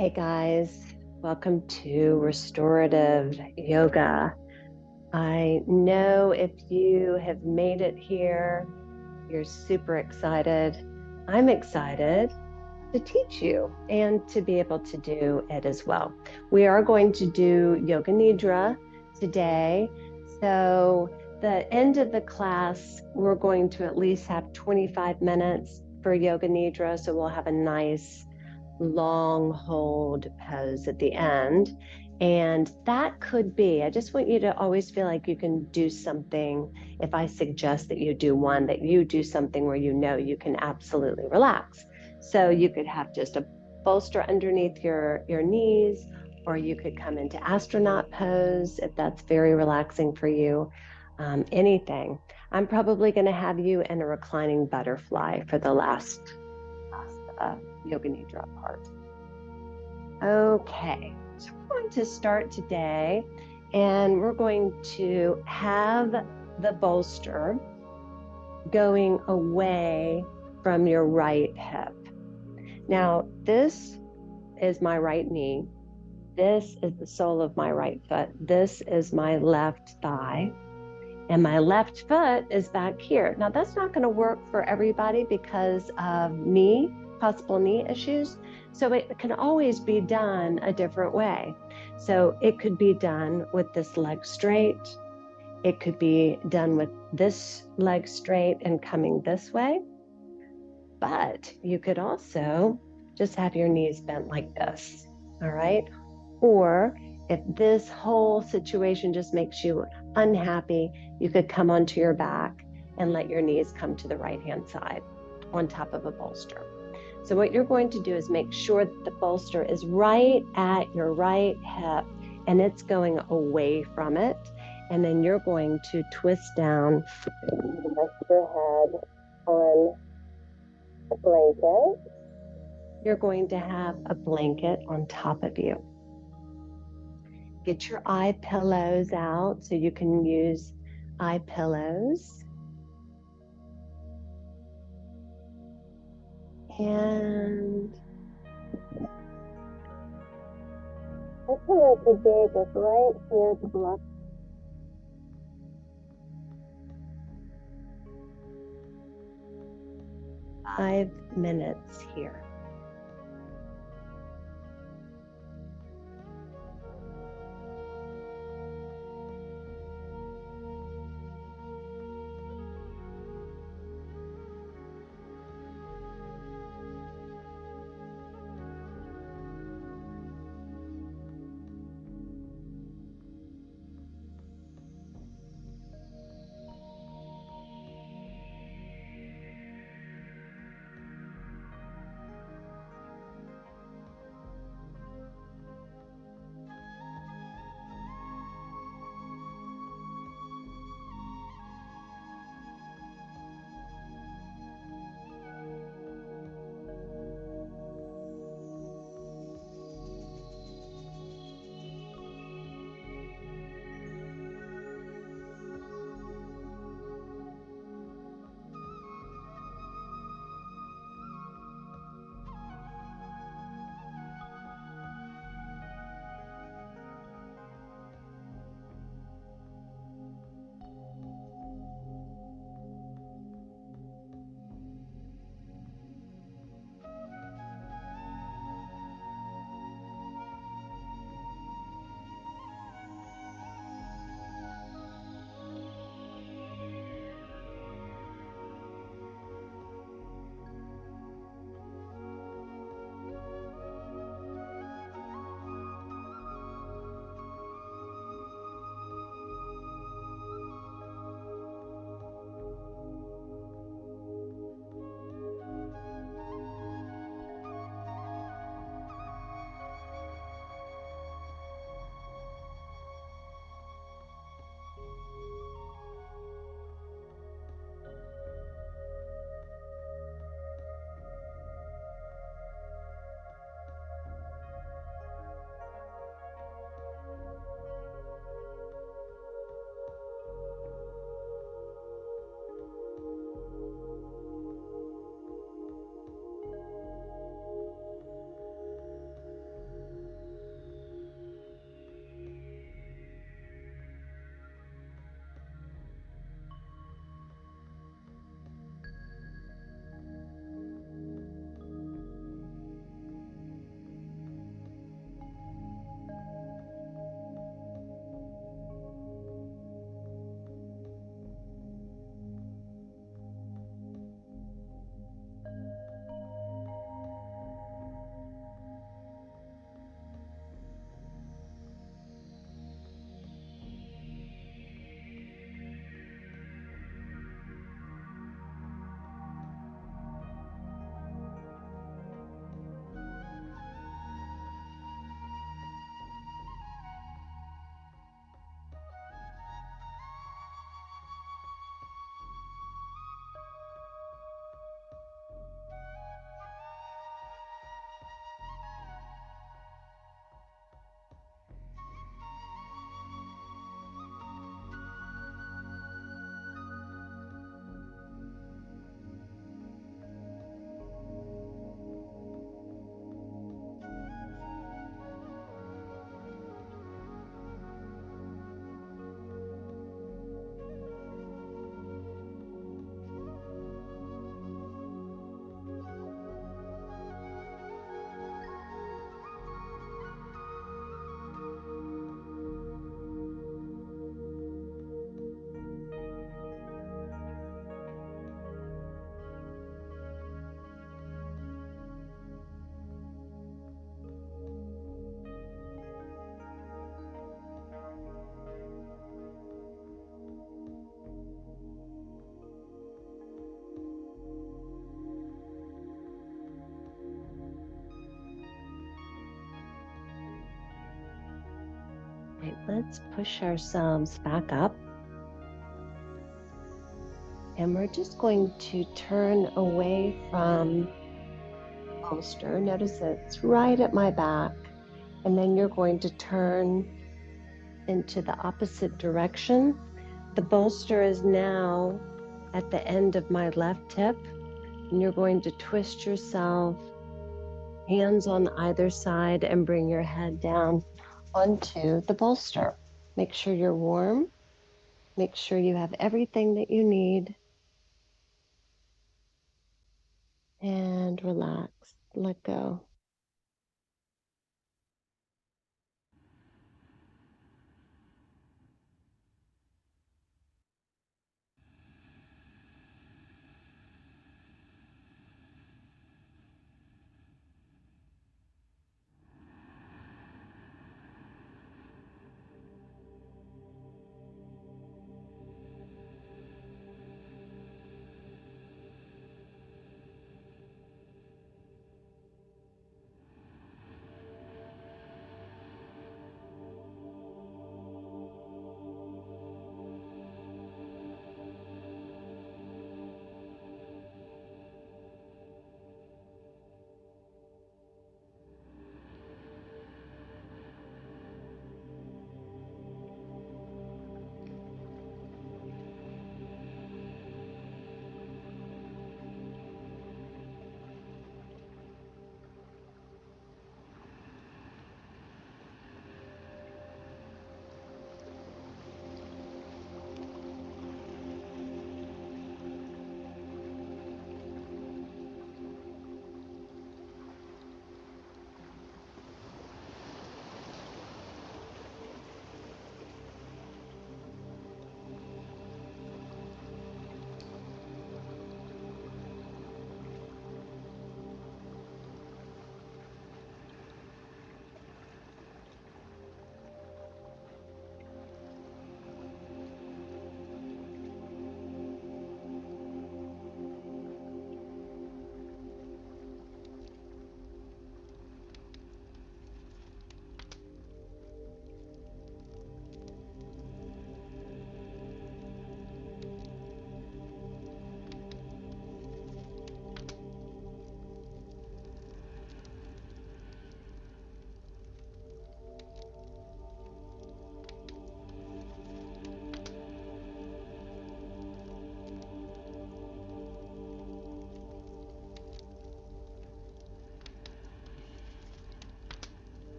Hey guys, welcome to Restorative Yoga. I know if you have made it here, you're super excited. I'm excited to teach you and to be able to do it as well. We are going to do Yoga Nidra today. So, the end of the class, we're going to at least have 25 minutes for Yoga Nidra. So, we'll have a nice long hold pose at the end. And that could be, I just want you to always feel like you can do something. If I suggest that you do one, that you do something where you know you can absolutely relax. So you could have just a bolster underneath your knees, or you could come into astronaut pose if that's very relaxing for you. Anything. I'm probably going to have you in a reclining butterfly for the last Yoga Nidra part. Okay, so we're going to start today and we're going to have the bolster going away from your right hip. Now, this is my right knee. This is the sole of my right foot. This is my left thigh. And my left foot is back here. Now, that's not going to work for everybody because of possible knee issues. So it can always be done a different way. So it could be done with this leg straight. It could be done with this leg straight and coming this way. But you could also just have your knees bent like this. All right. Or if this whole situation just makes you unhappy, you could come onto your back and let your knees come to the right-hand side on top of a bolster. So what you're going to do is make sure that the bolster is right at your right hip and it's going away from it. And then you're going to twist down, rest your head on a blanket. You're going to have a blanket on top of you. Get your eye pillows out so you can use eye pillows. And I feel like the day goes right here to block. 5 minutes here. right, let's push ourselves back up. And we're just going to turn away from the bolster. Notice that it's right at my back. And then you're going to turn into the opposite direction. The bolster is now at the end of my left hip. And you're going to twist yourself, hands on either side, and bring your head down onto the bolster. Make sure you're warm. Make sure you have everything that you need. And relax, let go.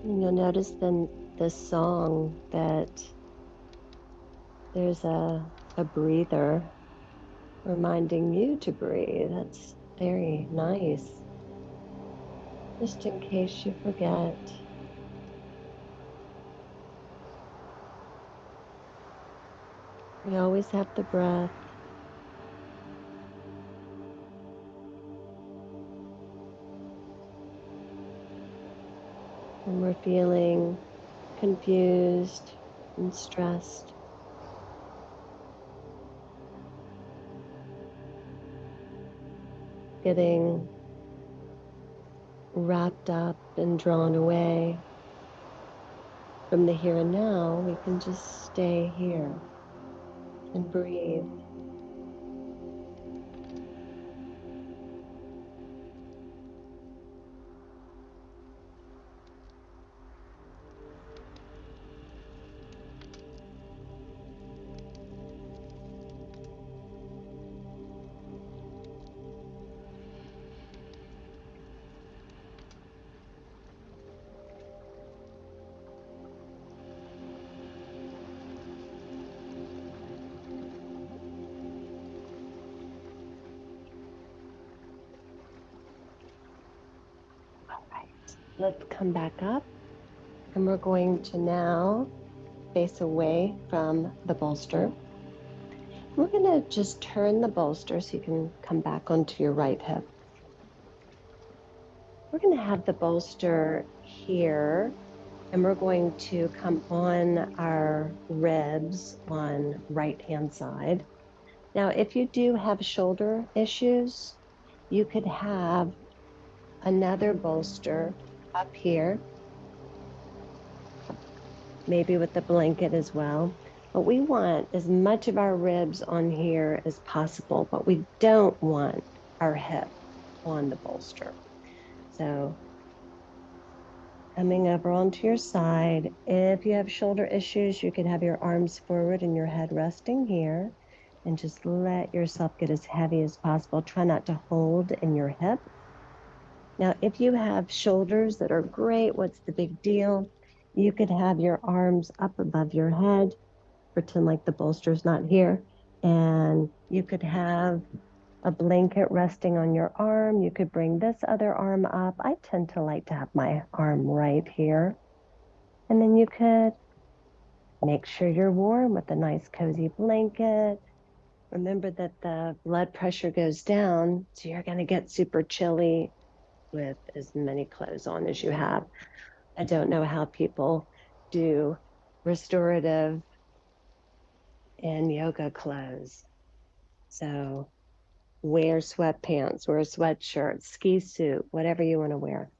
And you'll notice then this song that there's a breather reminding you to breathe. That's very nice. Just in case you forget. We always have the breath. When we're feeling confused and stressed. Getting wrapped up and drawn away from the here and now, we can just stay here and breathe. Let's come back up, and we're going to now face away from the bolster. We're going to just turn the bolster so you can come back onto your right hip. We're going to have the bolster here, and we're going to come on our ribs on right-hand side. Now, if you do have shoulder issues, you could have another bolster up here, maybe with the blanket as well. But we want as much of our ribs on here as possible, but we don't want our hip on the bolster. So coming over onto your side, if you have shoulder issues, you could have your arms forward and your head resting here, and just let yourself get as heavy as possible. Try not to hold in your hip. Now, if you have shoulders that are great, what's the big deal? You could have your arms up above your head, pretend like the bolster's not here, and you could have a blanket resting on your arm. You could bring this other arm up. I tend to like to have my arm right here. And then you could make sure you're warm with a nice cozy blanket. Remember that the blood pressure goes down, so you're going to get super chilly with as many clothes on as you have. I don't know how people do restorative and yoga clothes. So wear sweatpants, wear a sweatshirt, ski suit, whatever you want to wear.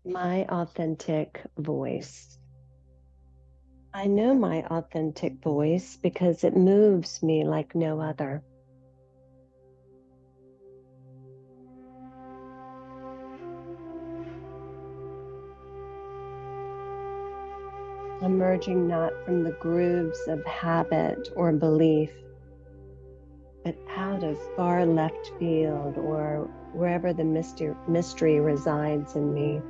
My authentic voice. I know my authentic voice because it moves me like no other. Emerging not from the grooves of habit or belief, but out of far left field or wherever the mystery resides in me.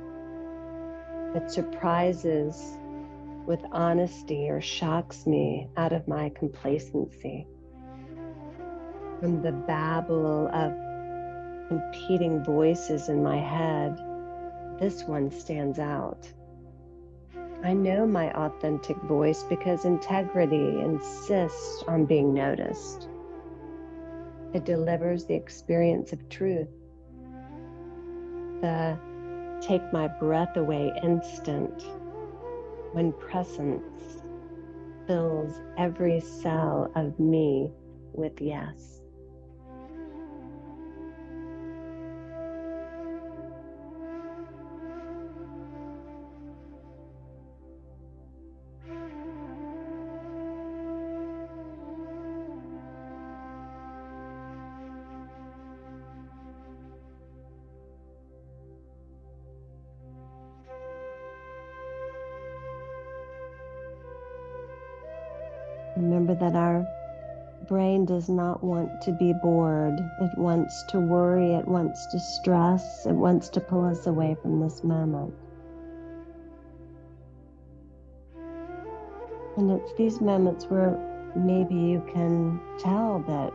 It surprises with honesty or shocks me out of my complacency. From the babble of competing voices in my head, this one stands out. I know my authentic voice because integrity insists on being noticed. It delivers the experience of truth, the take my breath away instant, when presence fills every cell of me with yes. Remember that our brain does not want to be bored. It wants to worry. It wants to stress. It wants to pull us away from this moment. And it's these moments where maybe you can tell that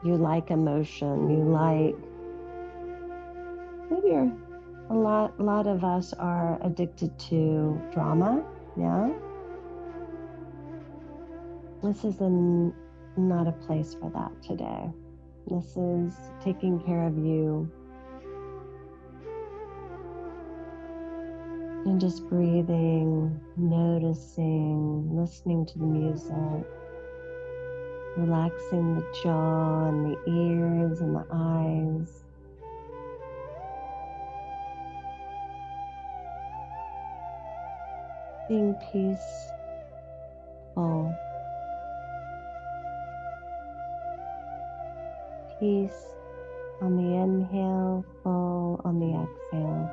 you like emotion, maybe a lot of us are addicted to drama. Yeah. This is not a place for that today. This is taking care of you and just breathing, noticing, listening to the music, relaxing the jaw and the ears and the eyes. Being peaceful. Peace on the inhale, full on the exhale.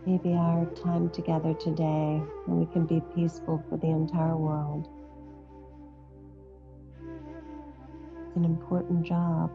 Maybe our time together today, and we can be peaceful for the entire world. It's an important job.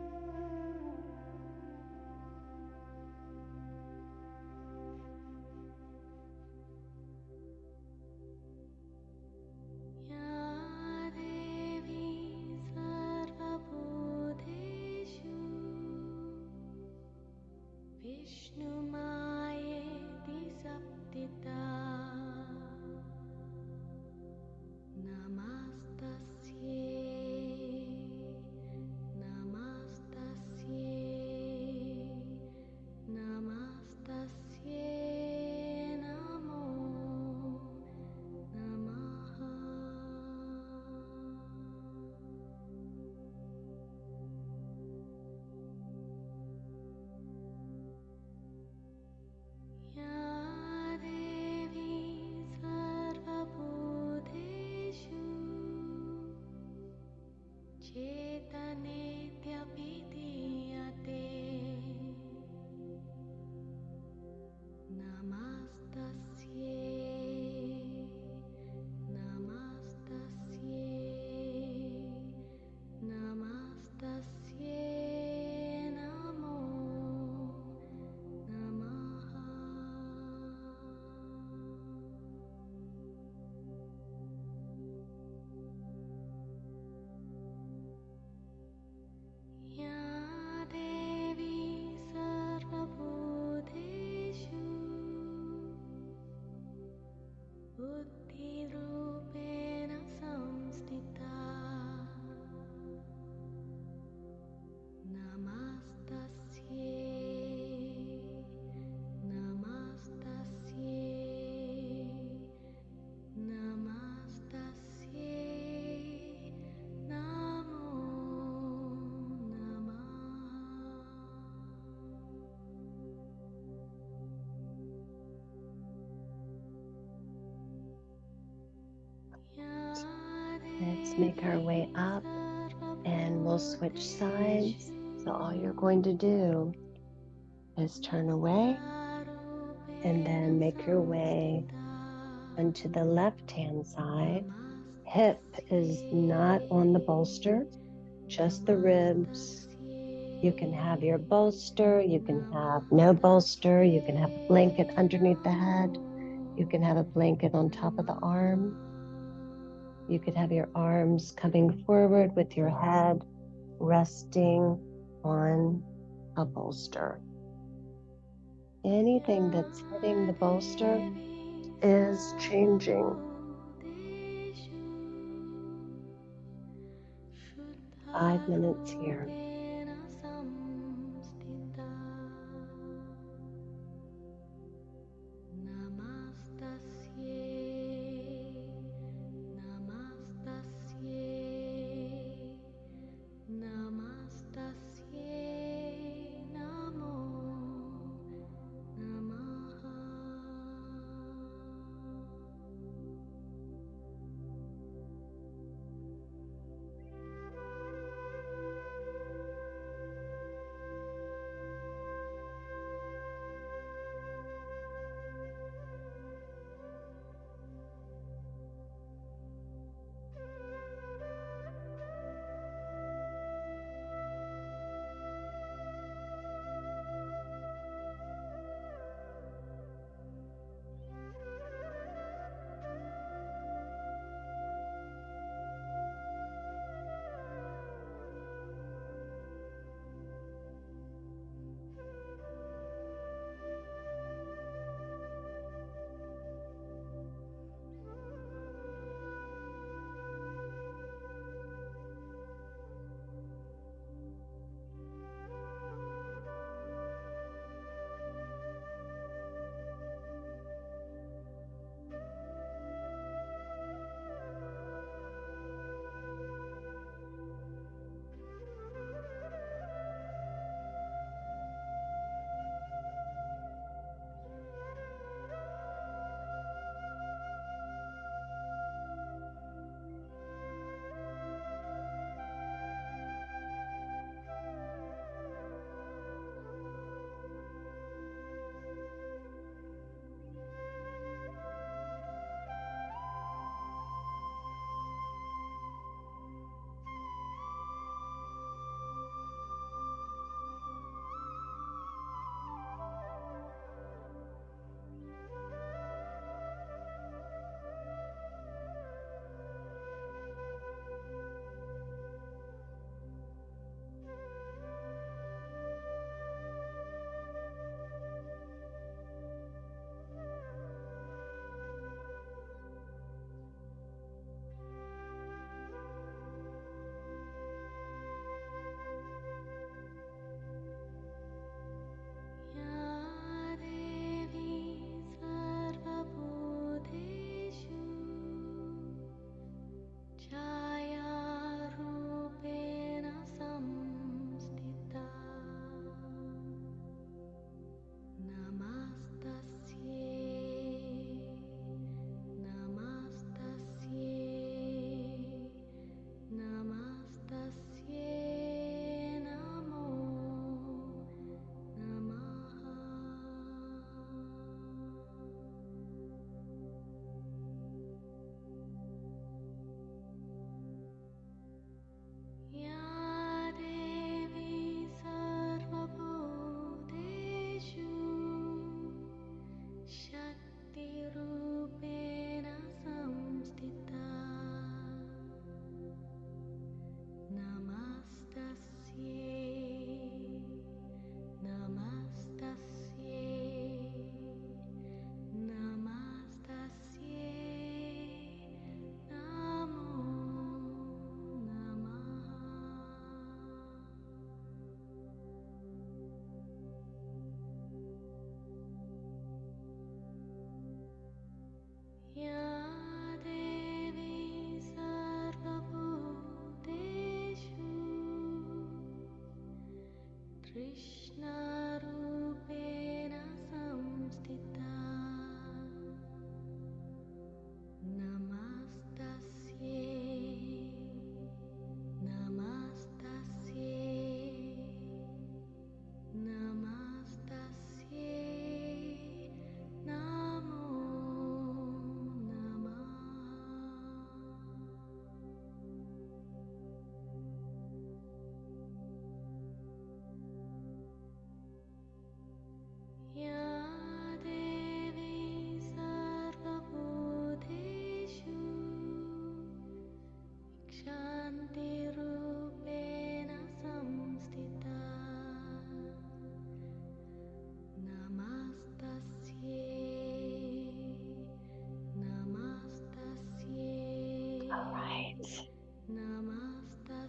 Let's make our way up and we'll switch sides. So all you're going to do is turn away and then make your way onto the left-hand side. Hip is not on the bolster, just the ribs. You can have your bolster, you can have no bolster, you can have a blanket underneath the head, you can have a blanket on top of the arm. You could have your arms coming forward with your head resting on a bolster. Anything that's hitting the bolster is changing. 5 minutes here.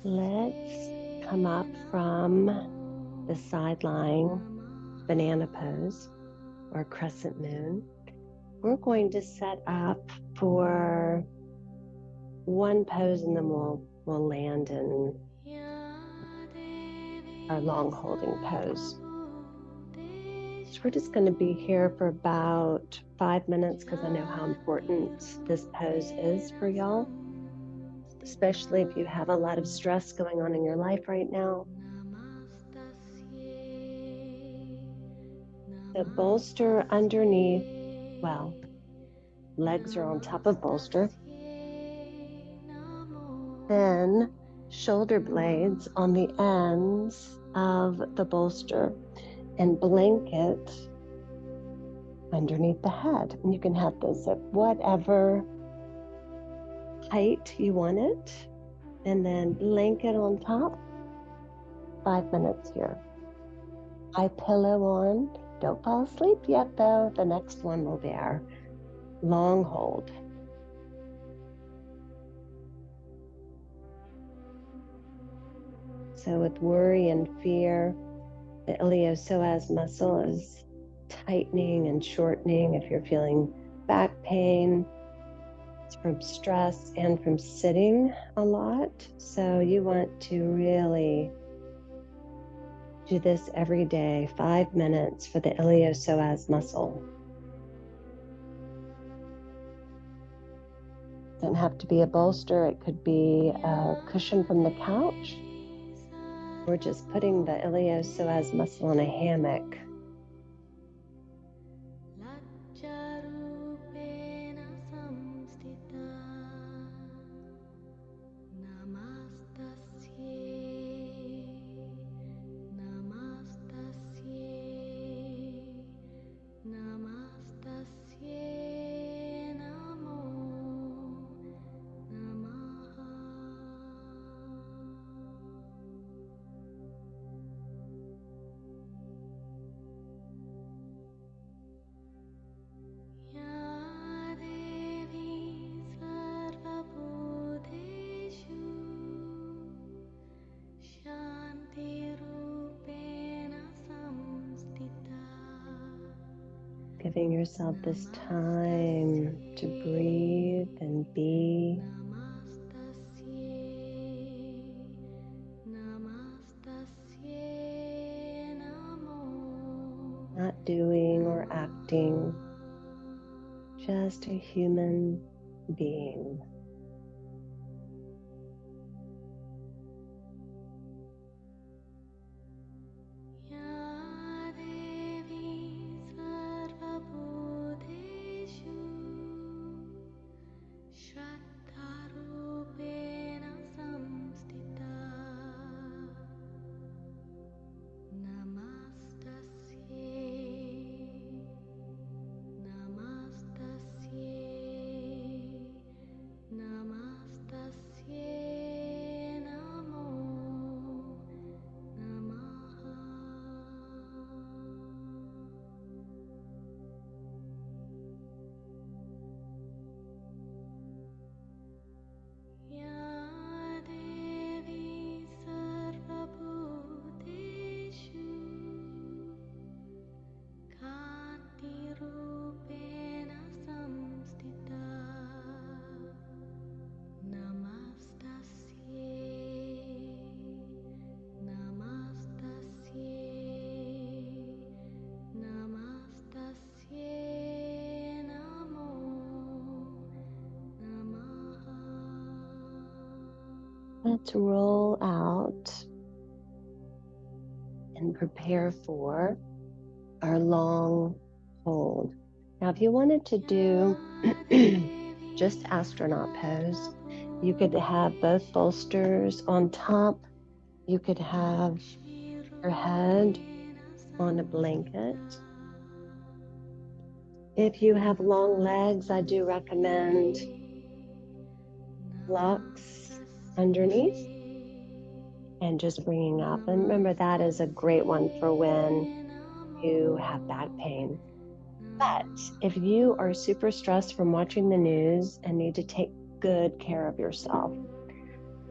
Let's come up from the side lying banana pose or crescent moon. We're going to set up for one pose and then we'll land in our long holding pose. So we're just going to be here for about 5 minutes because I know how important this pose is for y'all, especially if you have a lot of stress going on in your life right now. The bolster underneath, well, legs are on top of bolster. Then shoulder blades on the ends of the bolster and blanket underneath the head. And you can have this at whatever height you want it. And then blanket on top. 5 minutes here. Eye pillow on. Don't fall asleep yet though. The next one will be our long hold. So with worry and fear, the iliopsoas muscle is tightening and shortening. If you're feeling back pain, it's from stress and from sitting a lot. So you want to really do this every day, 5 minutes for the iliopsoas muscle. Doesn't have to be a bolster. It could be a cushion from the couch. Or just putting the iliopsoas muscle in a hammock. Giving yourself this time to breathe and be. Not doing or acting, just a human being. Let's roll out and prepare for our long hold. Now, if you wanted to do just astronaut pose, you could have both bolsters on top. You could have your head on a blanket. If you have long legs, I do recommend blocks underneath and just bringing up. And remember, that is a great one for when you have back pain. But if you are super stressed from watching the news and need to take good care of yourself,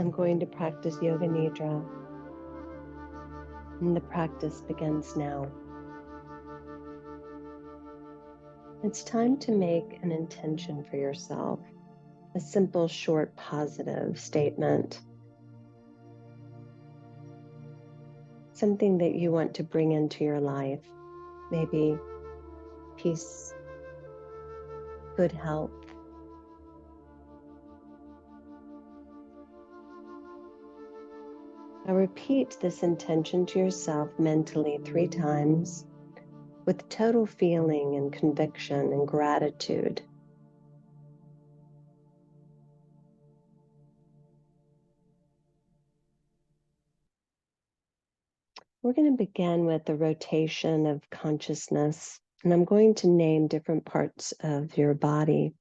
I'm going to practice Yoga Nidra, and the practice begins now. It's time to make an intention for yourself, a simple, short, positive statement, something that you want to bring into your life, maybe peace, good health. Now repeat this intention to yourself mentally 3 times with total feeling and conviction and gratitude. We're going to begin with the rotation of consciousness, and I'm going to name different parts of your body.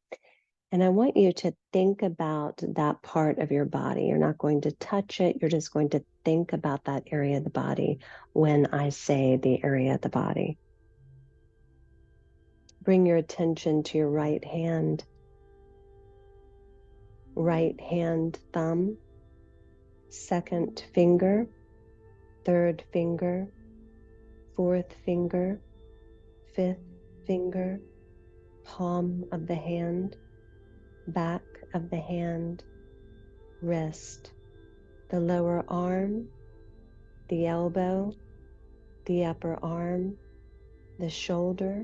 And I want you to think about that part of your body. You're not going to touch it. You're just going to think about that area of the body when I say the area of the body. Bring your attention to your right hand thumb, second finger, third finger, fourth finger, fifth finger, palm of the hand, back of the hand, wrist, the lower arm, the elbow, the upper arm, the shoulder,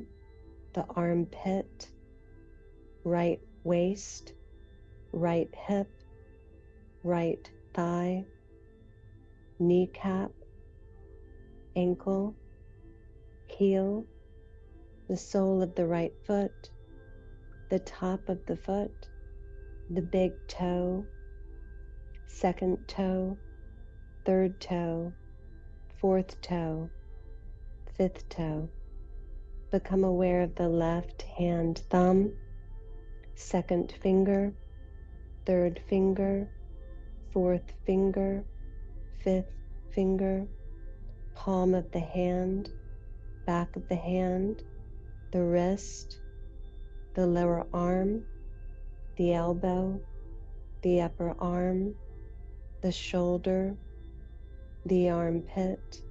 the armpit, right waist, right hip, right thigh, kneecap, ankle, heel, the sole of the right foot, the top of the foot, the big toe, second toe, third toe, fourth toe, fifth toe. Become aware of the left hand thumb, second finger, third finger, fourth finger, fifth finger, palm of the hand, back of the hand, the wrist, the lower arm, the elbow, the upper arm, the shoulder, the armpit,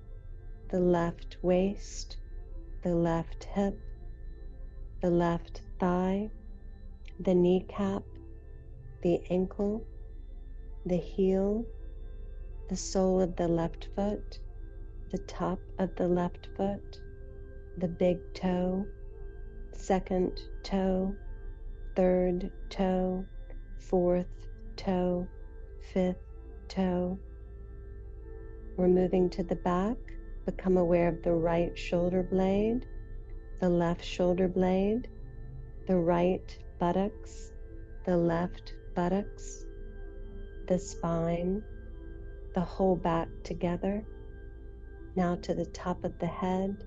the left waist, the left hip, the left thigh, the kneecap, the ankle, the heel, the sole of the left foot, the top of the left foot, the big toe, second toe, third toe, fourth toe, fifth toe. We're moving to the back. Become aware of the right shoulder blade, the left shoulder blade, the right buttocks, the left buttocks, the spine, the whole back together. Now to the top of the head,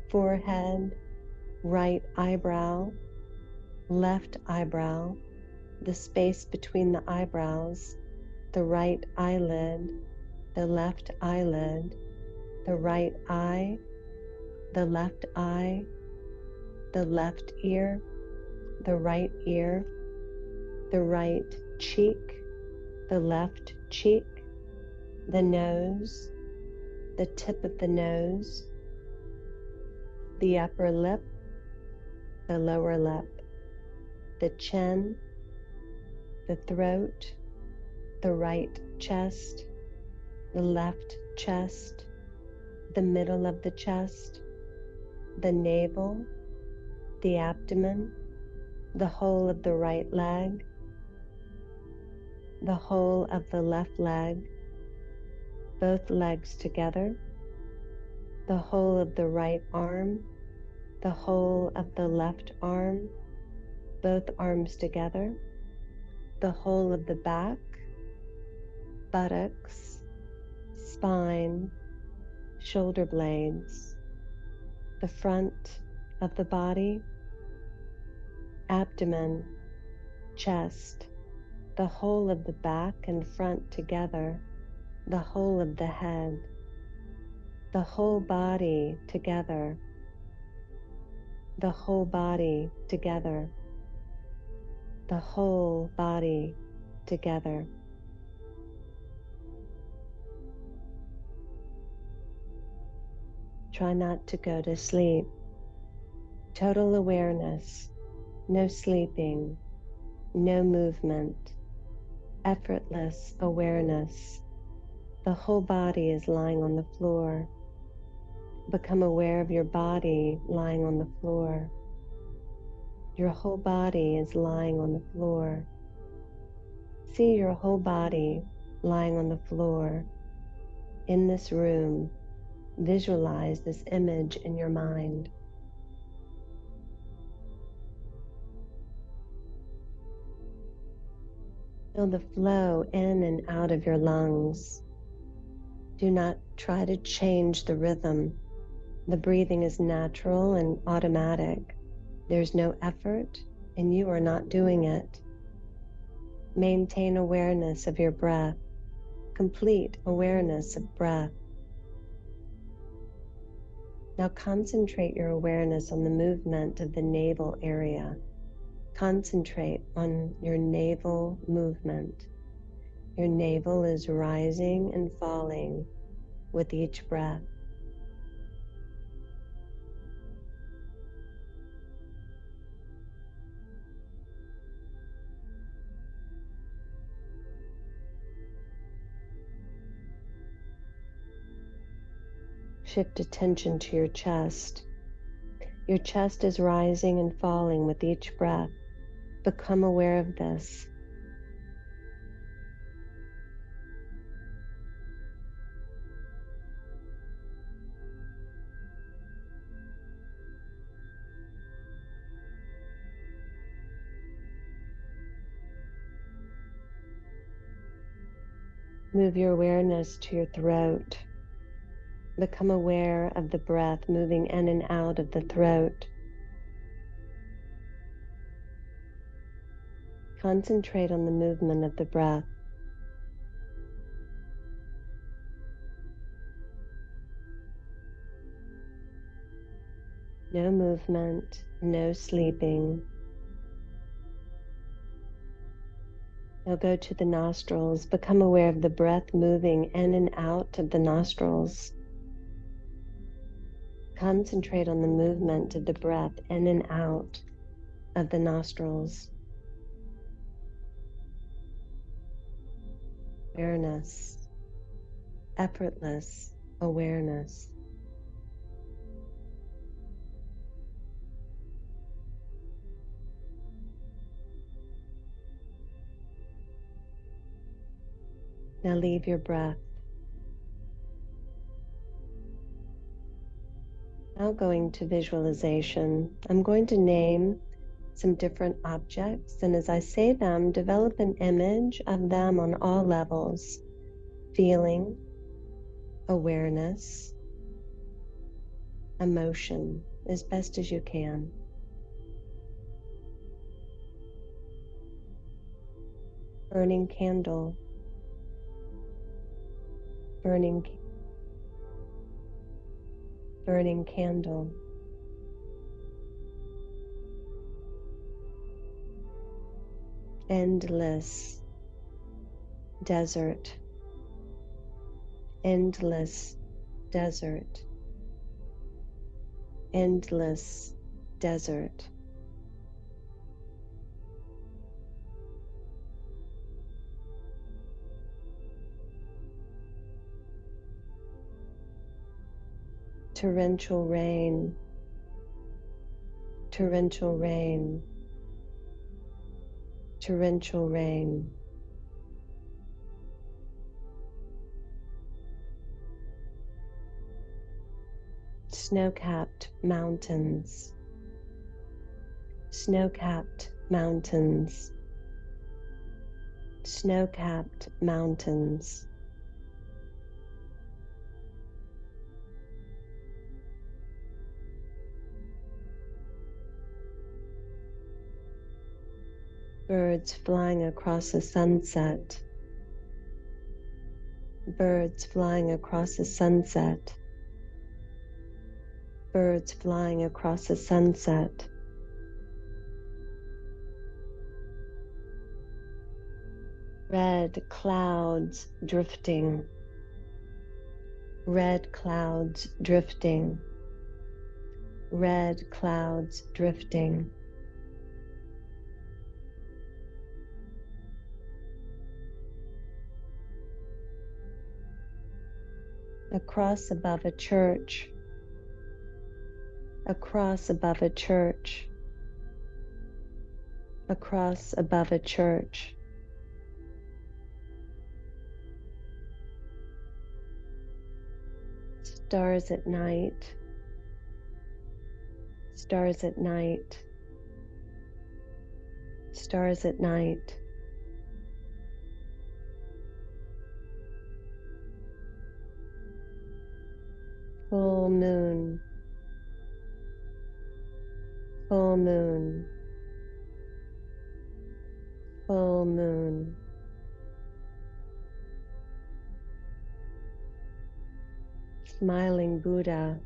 forehead, right eyebrow, left eyebrow, the space between the eyebrows, the right eyelid, the left eyelid, the right eye, the left eye, the left ear, the right ear, the right cheek, the left cheek, the nose, the tip of the nose, the upper lip, the lower lip, the chin, the throat, the right chest, the left chest, the middle of the chest, the navel, the abdomen, the whole of the right leg, the whole of the left leg, both legs together, the whole of the right arm, the whole of the left arm, both arms together, the whole of the back, buttocks, spine, shoulder blades, the front of the body, abdomen, chest, the whole of the back and front together, the whole of the head, the whole body together, the whole body together, the whole body together. Try not to go to sleep. Total awareness, no sleeping, no movement, effortless awareness. The whole body is lying on the floor. Become aware of your body lying on the floor. Your whole body is lying on the floor. See your whole body lying on the floor. In this room, visualize this image in your mind. Feel the flow in and out of your lungs. Do not try to change the rhythm. The breathing is natural and automatic. There's no effort, and you are not doing it. Maintain awareness of your breath, complete awareness of breath. Now concentrate your awareness on the movement of the navel area. Concentrate on your navel movement. Your navel is rising and falling with each breath. Shift attention to your chest. Your chest is rising and falling with each breath. Become aware of this. Move your awareness to your throat. Become aware of the breath moving in and out of the throat. Concentrate on the movement of the breath. No movement, no sleeping. Now go to the nostrils. Become aware of the breath moving in and out of the nostrils. Concentrate on the movement of the breath in and out of the nostrils. Awareness, effortless awareness. Now leave your breath. Now going to visualization. I'm going to name some different objects, and as I say them, develop an image of them on all levels. Feeling, awareness, emotion, as best as you can. Burning candle, burning candle. Endless desert, endless desert, endless desert. Torrential rain, torrential rain, torrential rain. Snow-capped mountains, snow-capped mountains, snow-capped mountains. Birds flying across a sunset, birds flying across a sunset, birds flying across a sunset. red clouds drifting, red clouds drifting, red clouds drifting. A cross above a church, a cross above a church, a cross above a church. Stars at night, stars at night, stars at night. Full moon, full moon, full moon. Smiling Buddha,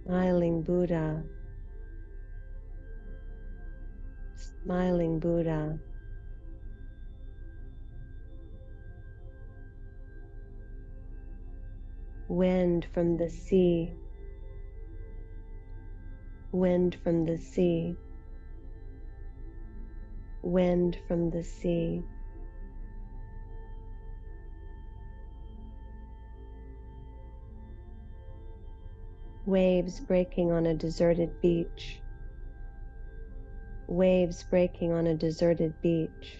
smiling Buddha, smiling Buddha. Wind from the sea, wind from the sea, wind from the sea. Waves breaking on a deserted beach, waves breaking on a deserted beach,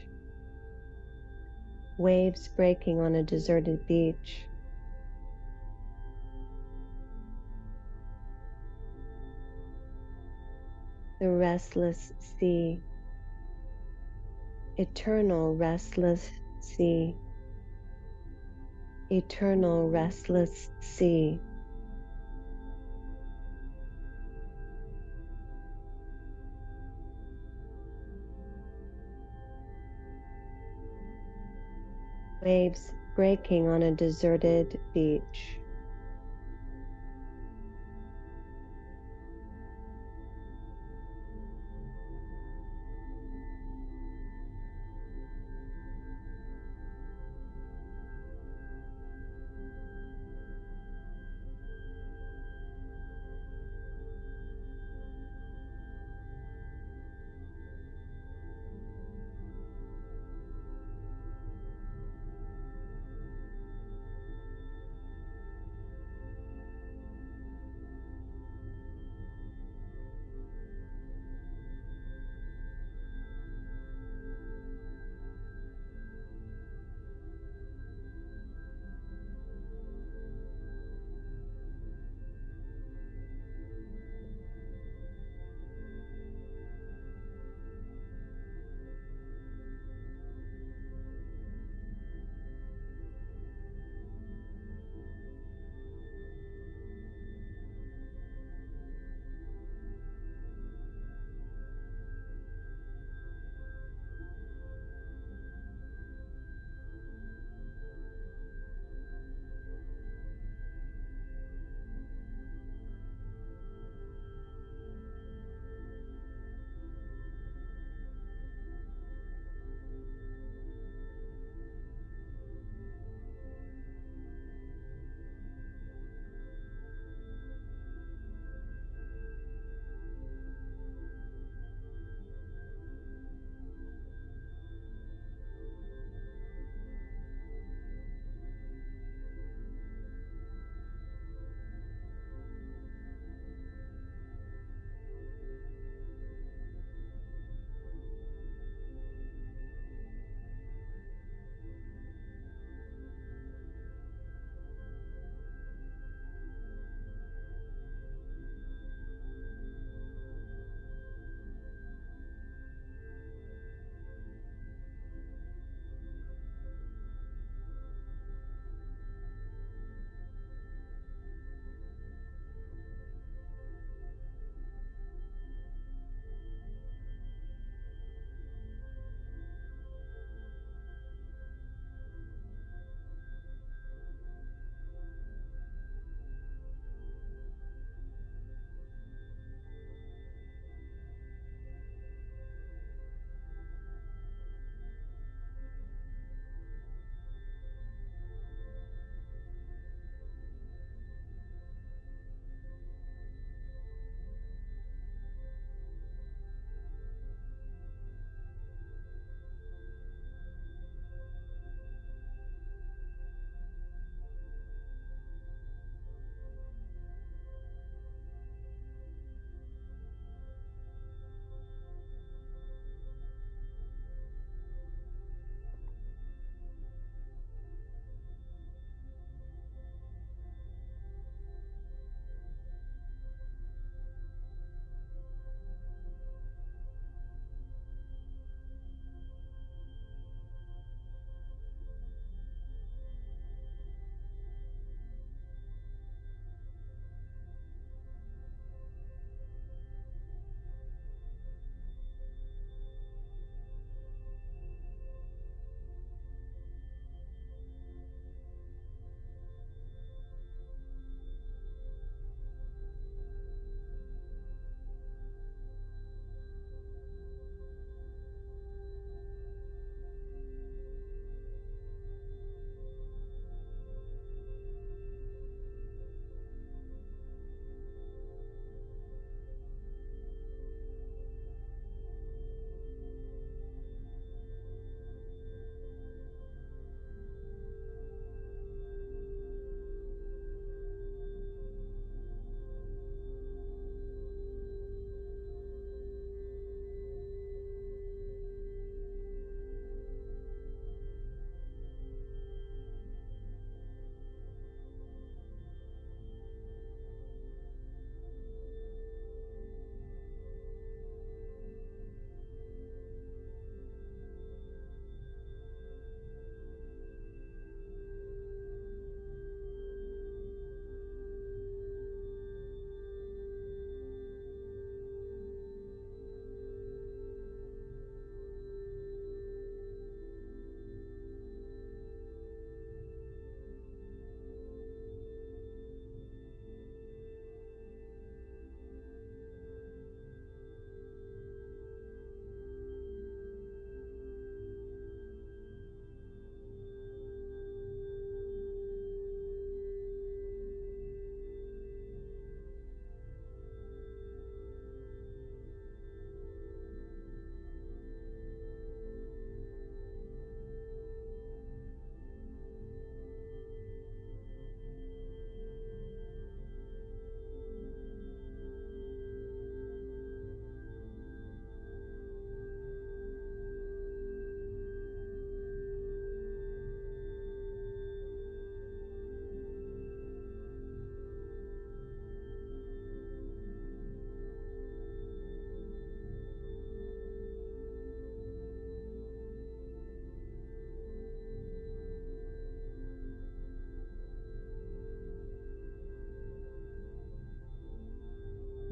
waves breaking on a deserted beach. The restless sea, eternal restless sea, eternal restless sea. Waves breaking on a deserted beach.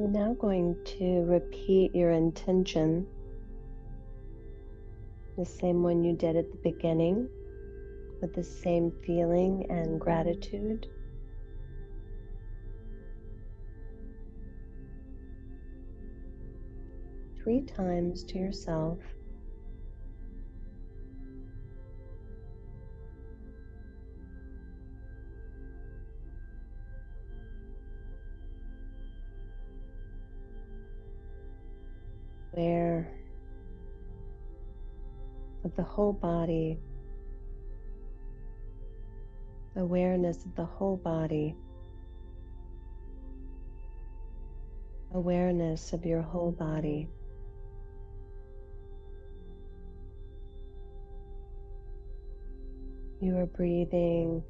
We're now going to repeat your intention, the same one you did at the beginning, with the same feeling and gratitude. Three times to yourself. Aware of the whole body, awareness of the whole body, awareness of your whole body. You are breathing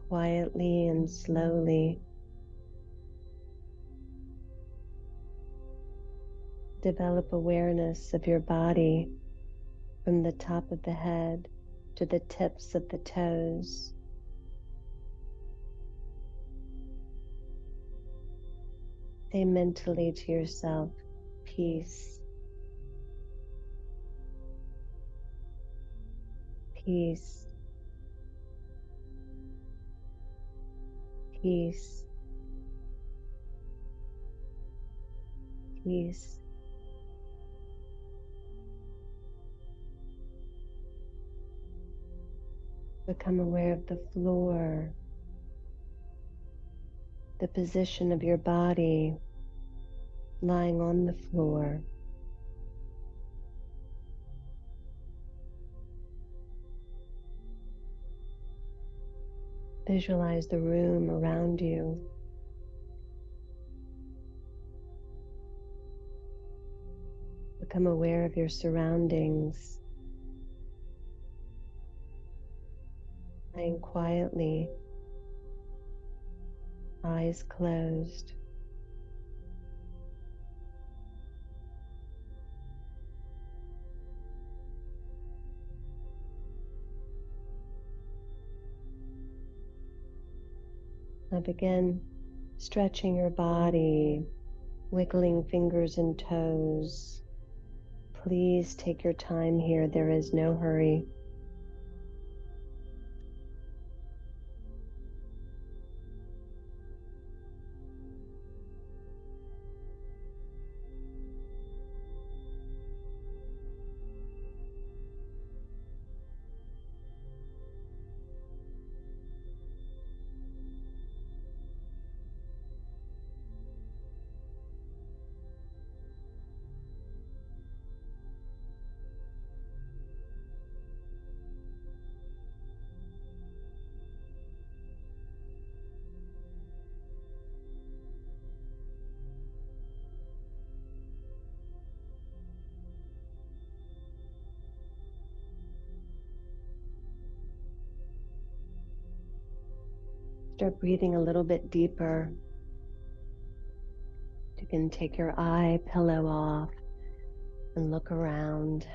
quietly and slowly. Develop awareness of your body from the top of the head to the tips of the toes. Say mentally to yourself, peace, peace, peace, peace. Become aware of the floor, the position of your body lying on the floor. Visualize the room around you. Become aware of your surroundings. Lying quietly, eyes closed. Now begin stretching your body, wiggling fingers and toes. Please take your time here. There is no hurry. Start breathing a little bit deeper. You can take your eye pillow off and look around.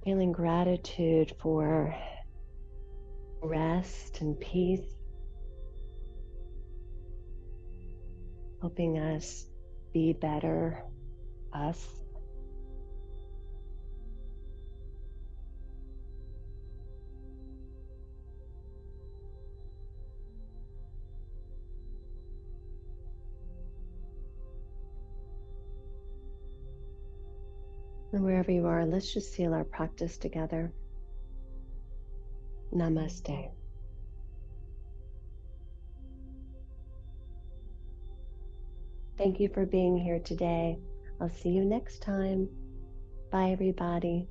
Feeling gratitude for rest and peace, helping us be better, us. And wherever you are, let's just seal our practice together. Namaste. Thank you for being here today. I'll see you next time. Bye, everybody.